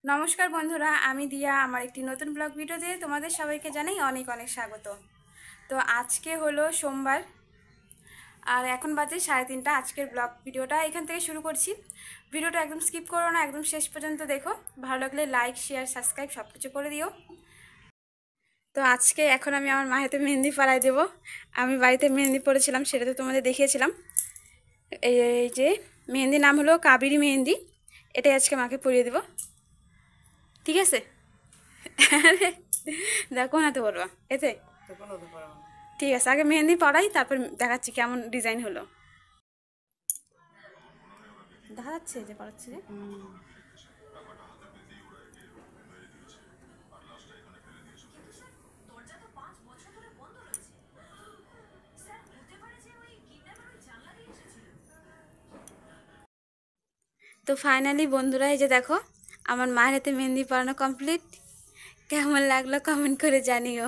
নমস্কার বন্ধুরা, আমি দিয়া আমার একটি নতুন ব্লগ ভিডিওতে তোমাদের সবাইকে জানাই অনেক অনেক স্বাগত। তো আজকে হলো সোমবার আর এখন বাজে 3:30। আজকের ব্লগ ভিডিওটা এখান থেকে শুরু করছি। ভিডিওটা একদম স্কিপ করো না, একদম শেষ পর্যন্ত দেখো। ভালো লাগলে লাইক, শেয়ার, সাবস্ক্রাইব সব কিছু করে দিও। তো আজকে এখন আমি আমার মায়েতে মেহেন্দি পরাই দেবো। আমি বাড়িতে মেহেন্দি পরেছিলাম, সেটা তো তোমাদের দেখিয়েছিলাম। এই যে মেহেন্দির নাম হলো কাবেরী মেহেন্দি, এটাই আজকে মাকে পরিয়ে দেবো। ঠিক আছে? দেখো না তো বলবা এতে। ঠিক আছে, আগে মেহেন্দি পড়াই, তারপর দেখাচ্ছি কেমন ডিজাইন হলো। দেখা যাচ্ছে যে পড়াচ্ছি যে। তো ফাইনালি বন্ধুরা, এই যে দেখো আমার মায়ের হাতে মেহেন্দি পরানো কমপ্লিট। কেমন লাগলো কমেন্ট করে জানিও।